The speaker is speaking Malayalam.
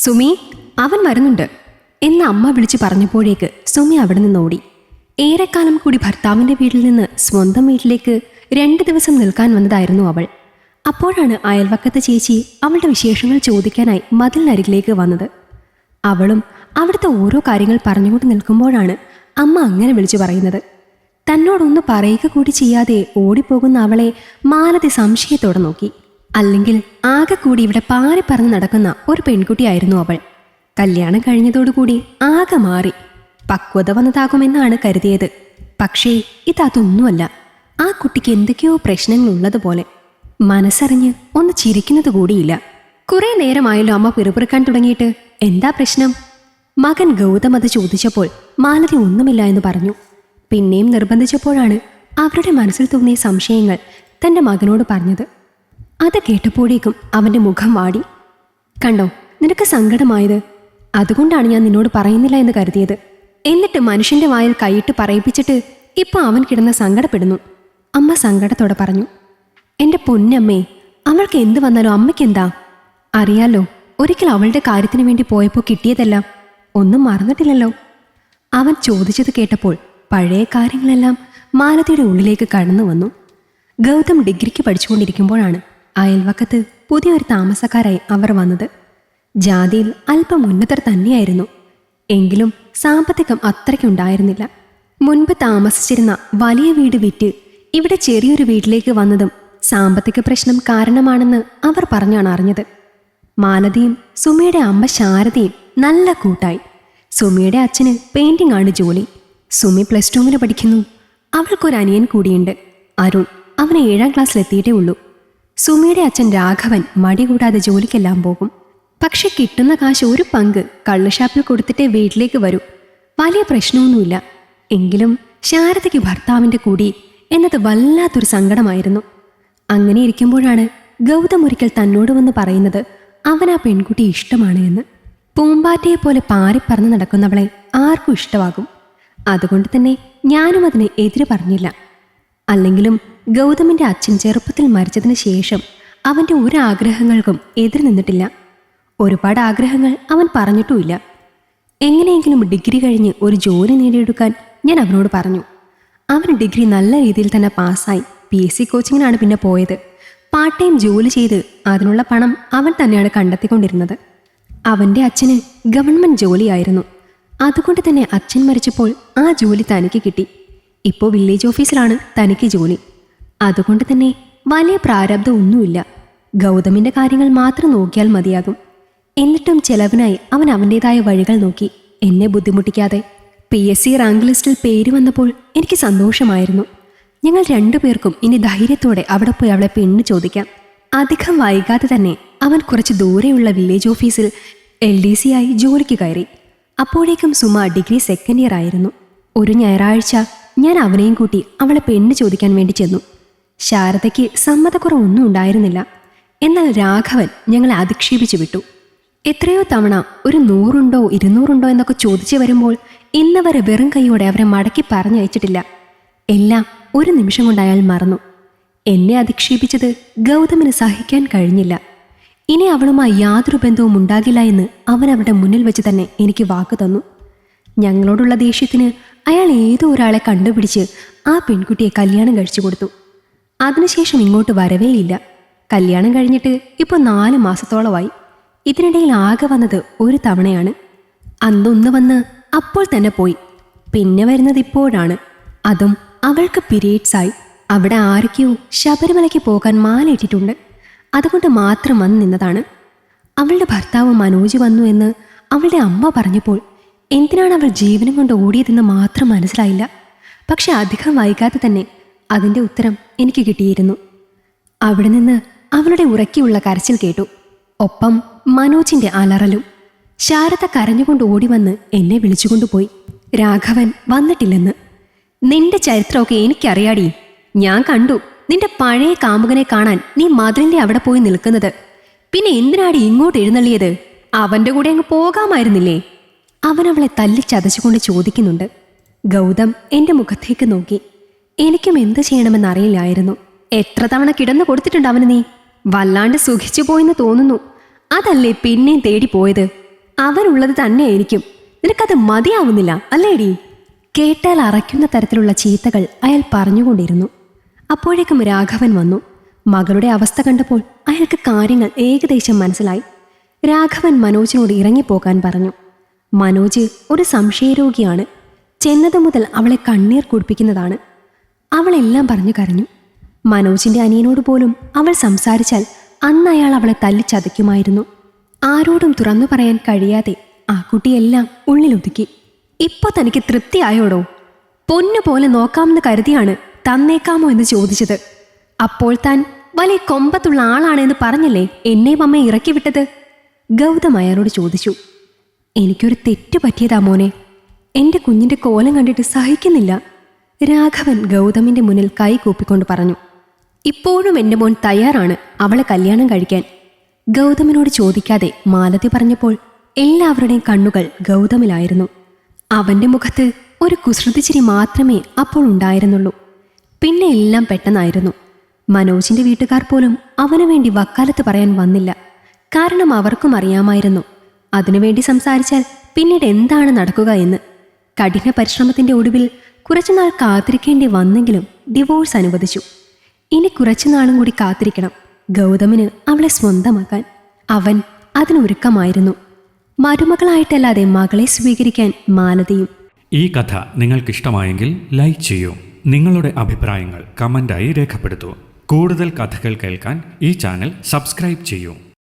സുമി, അവൻ വരുന്നുണ്ട് എന്ന് അമ്മ വിളിച്ചു പറഞ്ഞപ്പോഴേക്ക് സുമി അവിടെ നിന്ന് ഓടി. ഏറെക്കാലം കൂടി ഭർത്താവിൻ്റെ വീട്ടിൽ നിന്ന് സ്വന്തം വീട്ടിലേക്ക് 2 ദിവസം നിൽക്കാൻ വന്നതായിരുന്നു അവൾ. അപ്പോഴാണ് അയൽവക്കത്തെ ചേച്ചി അവളുടെ വിശേഷങ്ങൾ ചോദിക്കാനായി മതിലിനരികിലേക്ക് വന്നത്. അവളും അവിടുത്തെ ഓരോ കാര്യങ്ങൾ പറഞ്ഞുകൊണ്ട് നിൽക്കുമ്പോഴാണ് അമ്മ അങ്ങനെ വിളിച്ചു പറയുന്നത്. തന്നോടൊന്ന് പറയുക കൂടി ചെയ്യാതെ ഓടിപ്പോകുന്ന അവളെ മാലതി സംശയത്തോടെ നോക്കി. അല്ലെങ്കിൽ ആകെ കൂടി ഇവിടെ പാറി പറന്ന് നടക്കുന്ന ഒരു പെൺകുട്ടിയായിരുന്നു അവൾ. കല്യാണം കഴിഞ്ഞതോടുകൂടി ആകെ മാറി പക്വത വന്നതാകുമെന്നാണ് കരുതിയത്. പക്ഷേ ഇതൊന്നുമല്ല. ആ കുട്ടിക്ക് എന്തൊക്കെയോ പ്രശ്നങ്ങൾ ഉള്ളതുപോലെ. മനസ്സറിഞ്ഞ് ഒന്ന് ചിരിക്കുന്നത് കൂടിയില്ല. കുറെ നേരമായല്ലോ അമ്മ പിറുപിറുക്കാൻ തുടങ്ങിയിട്ട്. എന്താ പ്രശ്നം? മകൻ ഗൗതം അത് ചോദിച്ചപ്പോൾ മാലതി ഒന്നുമില്ല എന്ന് പറഞ്ഞു. പിന്നെയും നിർബന്ധിച്ചപ്പോഴാണ് അവരുടെ മനസ്സിൽ തോന്നിയ സംശയങ്ങൾ തൻ്റെ മകനോട് പറഞ്ഞത്. അത് കേട്ടപ്പോഴേക്കും അവൻ്റെ മുഖം വാടി. കണ്ടോ, നിനക്ക് സങ്കടമായത്? അതുകൊണ്ടാണ് ഞാൻ നിന്നോട് പറയുന്നില്ല എന്ന് കരുതിയത്. എന്നിട്ട് മനുഷ്യൻ്റെ വായിൽ കൈയിട്ട് പറയിപ്പിച്ചിട്ട് ഇപ്പം അവൻ കിടന്ന് സങ്കടപ്പെടുന്നു. അമ്മ സങ്കടത്തോടെ പറഞ്ഞു. എൻ്റെ പൊന്നമ്മേ, അവൾക്ക് എന്ത് വന്നാലും അമ്മയ്ക്കെന്താ? അറിയാലോ, ഒരിക്കൽ അവളുടെ കാര്യത്തിന് വേണ്ടി പോയപ്പോൾ കിട്ടിയതെല്ലാം ഒന്നും മറന്നിട്ടില്ലല്ലോ. അവൻ ചോദിച്ചത് കേട്ടപ്പോൾ പഴയ കാര്യങ്ങളെല്ലാം മാലതിയുടെ ഉള്ളിലേക്ക് കടന്നു വന്നു. ഗൗതം ഡിഗ്രിക്ക് പഠിച്ചുകൊണ്ടിരിക്കുമ്പോഴാണ് അയൽവക്കത്ത് പുതിയൊരു താമസക്കാരായി അവർ വന്നത്. ജാതിയിൽ അല്പം ഉന്നതർ തന്നെയായിരുന്നു. എങ്കിലും സാമ്പത്തികം അത്രയ്ക്കുണ്ടായിരുന്നില്ല. മുൻപ് താമസിച്ചിരുന്ന വലിയ വീട് വിറ്റ് ഇവിടെ ചെറിയൊരു വീട്ടിലേക്ക് വന്നതും സാമ്പത്തിക പ്രശ്നം കാരണമാണെന്ന് അവർ പറഞ്ഞാണ് അറിഞ്ഞത്. മാലതിയും സുമിയുടെ അമ്മ ശാരദയും നല്ല കൂട്ടായി. സുമിയുടെ അച്ഛന് പെയിന്റിംഗ് ആണ് ജോലി. സുമി +2 പഠിക്കുന്നു. അവൾക്കൊരു അനിയൻ കൂടിയുണ്ട്, അരുൺ. അവന് 7ാം ക്ലാസ്സിലെത്തിയിട്ടേ ഉള്ളൂ. സുമിയുടെ അച്ഛൻ രാഘവൻ മടി കൂടാതെ ജോലിക്കെല്ലാം പോകും. പക്ഷെ കിട്ടുന്ന കാശ് ഒരു പങ്ക് കള്ളുഷാപ്പിൽ കൊടുത്തിട്ടേ വീട്ടിലേക്ക് വരൂ. വലിയ പ്രശ്നമൊന്നുമില്ല. എങ്കിലും ശാരദയ്ക്ക് ഭർത്താവിൻ്റെ കൂടി എന്നത് വല്ലാത്തൊരു സങ്കടമായിരുന്നു. അങ്ങനെ ഇരിക്കുമ്പോഴാണ് ഗൗതം ഒരിക്കൽ തന്നോട് വന്ന് പറയുന്നത് അവൻ ആ പെൺകുട്ടി ഇഷ്ടമാണ് എന്ന്. പൂമ്പാറ്റയെ പോലെ പാറിപ്പറന്ന് നടക്കുന്നവളെ ആർക്കും ഇഷ്ടമാകും. അതുകൊണ്ട് തന്നെ ഞാനും അതിനെ എതിര് പറഞ്ഞില്ല. അല്ലെങ്കിലും ഗൗതമിൻ്റെ അച്ഛൻ ചെറുപ്പത്തിൽ മരിച്ചതിന് ശേഷം അവൻ്റെ ഒരു ആഗ്രഹങ്ങൾക്കും എതിര് നിന്നിട്ടില്ല. ഒരുപാട് ആഗ്രഹങ്ങൾ അവൻ പറഞ്ഞിട്ടുമില്ല. എങ്ങനെയെങ്കിലും ഡിഗ്രി കഴിഞ്ഞ് ഒരു ജോലി നേടിയെടുക്കാൻ ഞാൻ അവനോട് പറഞ്ഞു. അവൻ ഡിഗ്രി നല്ല രീതിയിൽ തന്നെ പാസ്സായി. PSC കോച്ചിങ്ങിനാണ് പിന്നെ പോയത്. പാർട്ട് ടൈം ജോലി ചെയ്ത് അതിനുള്ള പണം അവൻ തന്നെയാണ് കണ്ടെത്തിക്കൊണ്ടിരുന്നത്. അവൻ്റെ അച്ഛന് ഗവൺമെൻറ് ജോലിയായിരുന്നു. അതുകൊണ്ട് തന്നെ അച്ഛൻ മരിച്ചപ്പോൾ ആ ജോലി തനിക്ക് കിട്ടി. ഇപ്പോൾ വില്ലേജ് ഓഫീസിലാണ് തനിക്ക് ജോലി. അതുകൊണ്ട് തന്നെ വലിയ പ്രാരബ്ധം ഒന്നുമില്ല. ഗൗതമിൻ്റെ കാര്യങ്ങൾ മാത്രം നോക്കിയാൽ മതിയാകും. എന്നിട്ടും ചെലവിനായി അവൻ അവൻ്റേതായ വഴികൾ നോക്കി, എന്നെ ബുദ്ധിമുട്ടിക്കാതെ. PSC റാങ്ക് ലിസ്റ്റിൽ പേര് വന്നപ്പോൾ എനിക്ക് സന്തോഷമായിരുന്നു. ഞങ്ങൾ 2 പേർക്കും ഇനി ധൈര്യത്തോടെ അവിടെ പോയി അവളെ പെണ്ണ് ചോദിക്കാം. അധികം വൈകാതെ തന്നെ അവൻ കുറച്ച് ദൂരെയുള്ള വില്ലേജ് ഓഫീസിൽ LDC ആയി ജോലിക്ക് കയറി. അപ്പോഴേക്കും സുമ ഡിഗ്രി 2nd ഇയർ ആയിരുന്നു. ഒരു ഞായറാഴ്ച ഞാൻ അവനെയും കൂട്ടി അവളെ പെണ്ണ് ചോദിക്കാൻ വേണ്ടി ചെന്നു. ശാരദയ്ക്ക് സമ്മതക്കുറവൊന്നും ഉണ്ടായിരുന്നില്ല. എന്നാൽ രാഘവൻ ഞങ്ങളെ അധിക്ഷേപിച്ചു വിട്ടു. എത്രയോ തവണ ഒരു 100 ഉണ്ടോ 200 ഉണ്ടോ എന്നൊക്കെ ചോദിച്ചു വരുമ്പോൾ ഇന്ന് വരെ വെറും കൈയോടെ അവരെ മടക്കി പറഞ്ഞയച്ചിട്ടില്ല. എല്ലാം ഒരു നിമിഷം കൊണ്ട് അയാൾ മറന്നു. എന്നെ അധിക്ഷേപിച്ചത് ഗൗതമിന് സഹിക്കാൻ കഴിഞ്ഞില്ല. ഇനി അവളുമായി യാതൊരു ബന്ധവും ഉണ്ടാകില്ല എന്ന് അവൻ അവരുടെ മുന്നിൽ വെച്ച് തന്നെ എനിക്ക് വാക്ക് തന്നു. ഞങ്ങളോടുള്ള ദേഷ്യത്തിന് അയാൾ ഏതോ ഒരാളെ കണ്ടുപിടിച്ച് ആ പെൺകുട്ടിയെ കല്യാണം കഴിച്ചു കൊടുത്തു. അതിനുശേഷം ഇങ്ങോട്ട് വരവേയില്ല. കല്യാണം കഴിഞ്ഞിട്ട് ഇപ്പോൾ 4 മാസത്തോളമായി. ഇതിനിടയിൽ ആകെ വന്നത് ഒരു തവണയാണ്. അന്നൊന്ന് വന്ന് അപ്പോൾ തന്നെ പോയി. പിന്നെ വരുന്നത് ഇപ്പോഴാണ്. അതും അവൾക്ക് പീരീഡ്സായി. അവിടെ ആരൊക്കെയോ ശബരിമലയ്ക്ക് പോകാൻ മാലയിട്ടിട്ടുണ്ട്. അതുകൊണ്ട് മാത്രം വന്ന് നിന്നതാണ്. അവളുടെ ഭർത്താവ് മനോജ് വന്നു എന്ന് അവളുടെ അമ്മ പറഞ്ഞപ്പോൾ എന്തിനാണ് അവൾ ജീവനം കൊണ്ട് ഓടിയതെന്ന് മാത്രം മനസ്സിലായില്ല. പക്ഷെ അധികം വൈകാതെ തന്നെ അതിൻ്റെ ഉത്തരം എനിക്ക് കിട്ടിയിരുന്നു. അവിടെ നിന്ന് അവളുടെ ഉറക്കിയുള്ള കരച്ചിൽ കേട്ടു. ഒപ്പം മനോജിൻ്റെ അലറലും. ശാരദ കരഞ്ഞുകൊണ്ട് ഓടി വന്ന് എന്നെ വിളിച്ചുകൊണ്ടുപോയി. രാഘവൻ വന്നിട്ടില്ലെന്ന്. നിന്റെ ചരിത്രമൊക്കെ എനിക്കറിയാടി. ഞാൻ കണ്ടു നിന്റെ പഴയ കാമുകനെ കാണാൻ നീ മതിലിൻ്റെ അവിടെ പോയി നിൽക്കുന്നത്. പിന്നെ എന്തിനാടി ഇങ്ങോട്ട് എഴുന്നള്ളിയത്? അവൻ്റെ കൂടെ അങ്ങ് പോകാമായിരുന്നില്ലേ? അവൻ അവളെ തല്ലിച്ചതച്ചുകൊണ്ട് ചോദിക്കുന്നുണ്ട്. ഗൗതം എൻ്റെ മുഖത്തേക്ക് നോക്കി. എനിക്കും എന്ത് ചെയ്യണമെന്നറിയില്ലായിരുന്നു. എത്ര തവണ കിടന്നു കൊടുത്തിട്ടുണ്ട് അവന് നീ? വല്ലാണ്ട് സുഖിച്ചു പോയെന്ന് തോന്നുന്നു. അതല്ലേ പിന്നെയും തേടി പോയത്? അവനുള്ളത് തന്നെയായിരിക്കും. നിനക്കത് മതിയാവുന്നില്ല അല്ലേടി? കേട്ടാൽ അറയ്ക്കുന്ന തരത്തിലുള്ള ചീത്തകൾ അയാൾ പറഞ്ഞുകൊണ്ടിരുന്നു. അപ്പോഴേക്കും രാഘവൻ വന്നു. മകളുടെ അവസ്ഥ കണ്ടപ്പോൾ അയാൾക്ക് കാര്യങ്ങൾ ഏകദേശം മനസ്സിലായി. രാഘവൻ മനോജിനോട് ഇറങ്ങിപ്പോകാൻ പറഞ്ഞു. മനോജ് ഒരു സംശയരോഗിയാണ്. ചെന്നത് മുതൽ അവളെ കണ്ണീർ കുടിപ്പിക്കുന്നതാണ്. അവളെല്ലാം പറഞ്ഞു കരഞ്ഞു. മനോജിന്റെ അനിയനോട് പോലും അവൾ സംസാരിച്ചാൽ അന്ന് അയാൾ അവളെ തല്ലിച്ചതയ്ക്കുമായിരുന്നു. ആരോടും തുറന്നു പറയാൻ കഴിയാതെ ആ കുട്ടിയെല്ലാം ഉള്ളിലൊതുക്കി. ഇപ്പൊ തനിക്ക് തൃപ്തിയായോടോ? പൊന്നുപോലെ നോക്കാമെന്ന് കരുതിയാണ് തന്നേക്കാമോ എന്ന് ചോദിച്ചത്. അപ്പോൾ താൻ വലിയ കൊമ്പത്തുള്ള ആളാണെന്ന് പറഞ്ഞല്ലേ എന്നെയും അമ്മയെ ഇറക്കി വിട്ടത്? ഗൗതം അയാളോട് ചോദിച്ചു. എനിക്കൊരു തെറ്റ് പറ്റിയതാ മോനെ. എൻ്റെ കുഞ്ഞിൻ്റെ കോലം കണ്ടിട്ട് സഹിക്കുന്നില്ല. രാഘവൻ ഗൗതമിൻ്റെ മുന്നിൽ കൈ കൂപ്പിക്കൊണ്ട് പറഞ്ഞു. ഇപ്പോഴും എൻ്റെ മോൻ തയ്യാറാണ് അവളെ കല്യാണം കഴിക്കാൻ. ഗൗതമിനോട് ചോദിക്കാതെ മാലതി പറഞ്ഞപ്പോൾ എല്ലാവരുടെയും കണ്ണുകൾ ഗൗതമിലായിരുന്നു. അവൻ്റെ മുഖത്ത് ഒരു കുസൃതിച്ചിരി മാത്രമേ അപ്പോൾ ഉണ്ടായിരുന്നുള്ളൂ. പിന്നെ എല്ലാം പെട്ടെന്നായിരുന്നു. മനോജിന്റെ വീട്ടുകാർ പോലും അവനു വേണ്ടി വക്കാലത്ത് പറയാൻ വന്നില്ല. കാരണം അവർക്കും അറിയാമായിരുന്നു അതിനുവേണ്ടി സംസാരിച്ചാൽ പിന്നീട് എന്താണ് നടക്കുക എന്ന്. കഠിന പരിശ്രമത്തിന്റെ ഒടുവിൽ കുറച്ചുനാൾ കാത്തിരിക്കേണ്ടി വന്നെങ്കിലും ഡിവോഴ്സ് അനുവദിച്ചു. ഇനി കുറച്ചുനാളും കൂടി കാത്തിരിക്കണം ഗൗതമിന് അവളെ സ്വന്തമാക്കാൻ. അവൻ അതിനൊരുക്കമായിരുന്നു. മരുമകളായിട്ടല്ലാതെ മകളെ സ്വീകരിക്കാൻ മാലതിയും. ഈ കഥ നിങ്ങൾക്കിഷ്ടമായെങ്കിൽ ലൈക്ക് ചെയ്യൂ. നിങ്ങളുടെ അഭിപ്രായങ്ങൾ കമൻ്റായി രേഖപ്പെടുത്തൂ. കൂടുതൽ കഥകൾ കേൾക്കാൻ ഈ ചാനൽ സബ്സ്ക്രൈബ് ചെയ്യൂ.